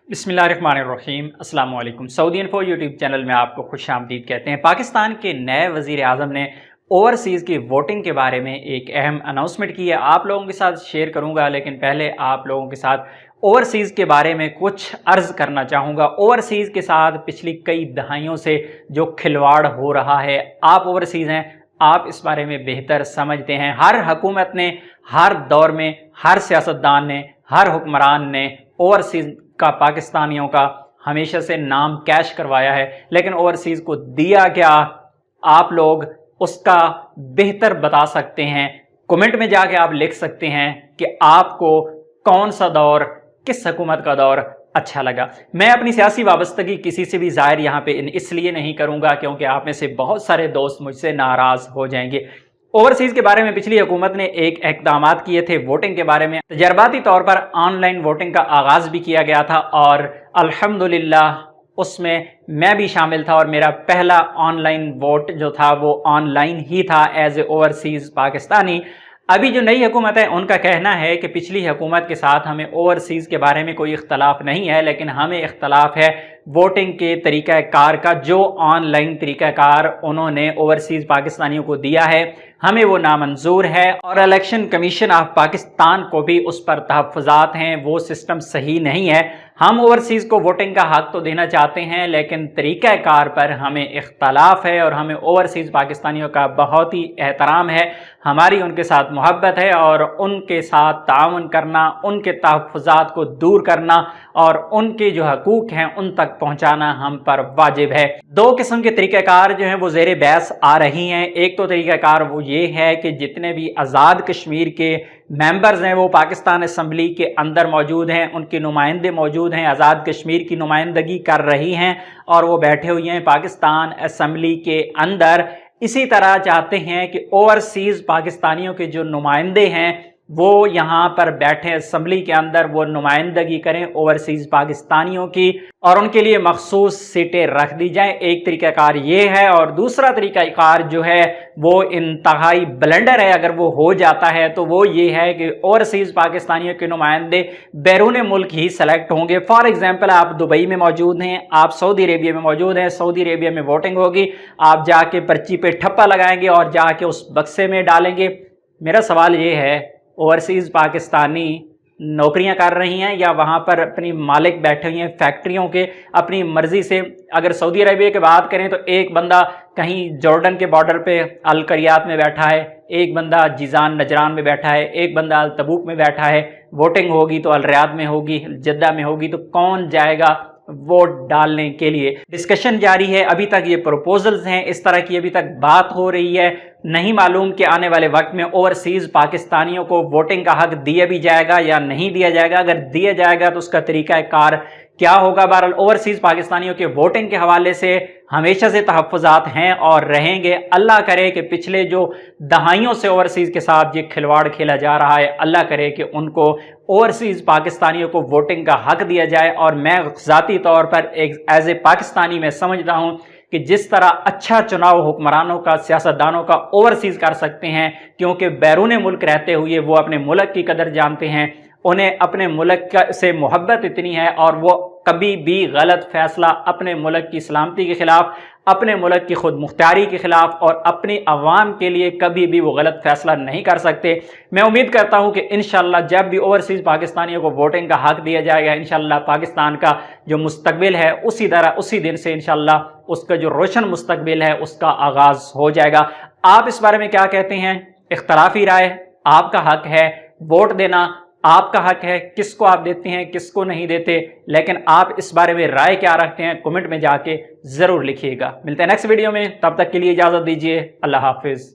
बिस्मिल्लाहिर्रहमानिर्रहीम। अस्सलाम वालेकुम। सऊदी इन्फो यूट्यूब चैनल में आपको खुश आमदीद कहते हैं। पाकिस्तान के नए वज़ीर आज़म ने ओवरसीज़ की वोटिंग के बारे में एक अहम अनाउंसमेंट की है, आप लोगों के साथ शेयर करूंगा। लेकिन पहले आप लोगों के साथ ओवरसीज़ के बारे में कुछ अर्ज़ करना चाहूँगा। ओवरसीज़ के साथ पिछली कई दहाइयों से जो खिलवाड़ हो रहा है, आप ओवरसीज़ हैं, आप इस बारे में बेहतर समझते हैं। हर हुकूमत ने, हर दौर में, हर सियासतदान ने, हर हुक्मरान ने ओवरसीज़ का, पाकिस्तानियों का हमेशा से नाम कैश करवाया है। लेकिन ओवरसीज़ को दिया क्या, आप लोग उसका बेहतर बता सकते हैं। कमेंट में जाके आप लिख सकते हैं कि आपको कौन सा दौर, किस हुकूमत का दौर अच्छा लगा। मैं अपनी सियासी वाबस्तगी किसी से भी ज़ाहिर यहाँ पे इसलिए नहीं करूँगा क्योंकि आप में से बहुत सारे दोस्त मुझसे नाराज़ हो जाएंगे। ओवरसीज़ के बारे में पिछली हुकूमत ने एक इक़दामात किए थे वोटिंग के बारे में। तजर्बाती तौर पर ऑनलाइन वोटिंग का आगाज़ भी किया गया था और अल्हम्दुलिल्लाह उसमें मैं भी शामिल था और मेरा पहला ऑनलाइन वोट जो था वो ऑनलाइन ही था एज ए ओवरसीज़ पाकिस्तानी। अभी जो नई हुकूमत है उनका कहना है कि पिछली हुकूमत के साथ हमें ओवरसीज़ के बारे में कोई इख्तलाफ नहीं है, लेकिन हमें इख्तलाफ है वोटिंग के तरीक़ाकार का। जो ऑनलाइन तरीक़ाकार उन्होंने ओवरसीज़ पाकिस्तानियों को दिया है, हमें वो नामंजूर है और इलेक्शन कमीशन ऑफ पाकिस्तान को भी उस पर तहफ़्फ़ुज़ात हैं, वो सिस्टम सही नहीं है। हम ओवरसीज़ को वोटिंग का हक़ तो देना चाहते हैं, लेकिन तरीक़ाकार पर हमें इख्तलाफ है और हमें ओवरसीज़ पाकिस्तानियों का बहुत ही एहतराम है। हमारी उनके साथ मोहब्बत है और उनके साथ ताउन करना, उनके तहफ़्फ़ुज़ात को दूर करना और उनके जो हकूक़ हैं उन तक पहुँचाना हम पर वाजिब है। दो किस्म के तरीक़ाकार जो हैं वो ज़ेरे बहस आ रही हैं। एक तो तरीक़ाकार वो ये है कि जितने भी आज़ाद कश्मीर के मेंबर्स हैं वो पाकिस्तान असम्बली के अंदर मौजूद हैं, उनके नुमाइंदे मौजूद हैं, आज़ाद कश्मीर की नुमाइंदगी कर रही हैं और वो बैठे हुए हैं पाकिस्तान असम्बली के अंदर। इसी तरह चाहते हैं कि ओवरसीज़ पाकिस्तानियों के जो नुमाइंदे हैं वो यहाँ पर बैठे असम्बली के अंदर, वो नुमाइंदगी करें ओवरसीज़ पाकिस्तानियों की और उनके लिए मखसूस सीटें रख दी जाएं। एक तरीक़ाकार ये है और दूसरा तरीक़ाकार जो है वो इंतहाई ब्लंडर है। अगर वो हो जाता है तो वो ये है कि ओवरसीज़ पाकिस्तानियों के नुमाइंदे बैरून मुल्क ही सेलेक्ट होंगे। फॉर एग्जाम्पल, आप दुबई में मौजूद हैं, आप सऊदी अरेबिया में मौजूद हैं, सऊदी अरेबिया में वोटिंग होगी, आप जाके पर्ची पे ठप्पा लगाएंगे और जाके उस बक्से में डालेंगे। मेरा सवाल ये है, ओवरसीज़ पाकिस्तानी नौकरियां कर रही हैं या वहाँ पर अपनी मालिक बैठे हुए हैं फैक्ट्रियों के अपनी मर्ज़ी से। अगर सऊदी अरेबिया की बात करें तो एक बंदा कहीं जॉर्डन के बॉर्डर पे अल करियात में बैठा है, एक बंदा जीज़ान नजरान में बैठा है, एक बंदा अल तबूक में बैठा है। वोटिंग होगी तो अल रियाद में होगी, जद्दा में होगी, तो कौन जाएगा वोट डालने के लिए? डिस्कशन जारी है, अभी तक ये प्रपोजल्स हैं, इस तरह की अभी तक बात हो रही है। नहीं मालूम कि आने वाले वक्त में ओवरसीज़ पाकिस्तानियों को वोटिंग का हक दिया भी जाएगा या नहीं दिया जाएगा। अगर दिया जाएगा तो उसका तरीक़ाकार क्या होगा? बहरहाल ओवरसीज़ पाकिस्तानियों के वोटिंग के हवाले से हमेशा से तहफ़्फ़ुज़ात हैं और रहेंगे। अल्लाह करे कि पिछले जो दहाइयों से ओवरसीज़ के साथ ये खिलवाड़ खेला जा रहा है, अल्लाह करे कि उनको ओवरसीज़ पाकिस्तानियों को वोटिंग का हक दिया जाए। और मैं ज़ाती तौर पर एक एज ए पाकिस्तानी मैं समझता हूँ कि जिस तरह अच्छा चुनाव हुक्मरानों का, सियासतदानों का ओवरसीज़ कर सकते हैं, क्योंकि बैरून मुल्क रहते हुए वो अपने मुल्क की कदर जानते हैं, उन्हें अपने मुल्क से मोहब्बत इतनी है और वो कभी भी गलत फैसला अपने मुल्क की सलामती के ख़िलाफ़, अपने मुल्क की खुद मुख्तारी के ख़िलाफ़ और अपनी अवाम के लिए कभी भी वो गलत फ़ैसला नहीं कर सकते। मैं उम्मीद करता हूँ कि इंशाअल्लाह जब भी ओवरसीज़ पाकिस्तानियों को वोटिंग का हक़ दिया जाएगा, इंशाअल्लाह पाकिस्तान का जो मुस्तकबिल है उसी दिन से इंशाअल्लाह उसका जो रोशन मुस्तकबिल है उसका आगाज़ हो जाएगा। आप इस बारे में क्या कहते हैं? इख्तलाफी राय आपका हक़ है, वोट देना आपका हक है, किसको आप देते हैं किसको नहीं देते, लेकिन आप इस बारे में राय क्या रखते हैं कमेंट में जाके ज़रूर लिखिएगा। मिलते हैं नेक्स्ट वीडियो में, तब तक के लिए इजाज़त दीजिए। अल्लाह हाफिज़।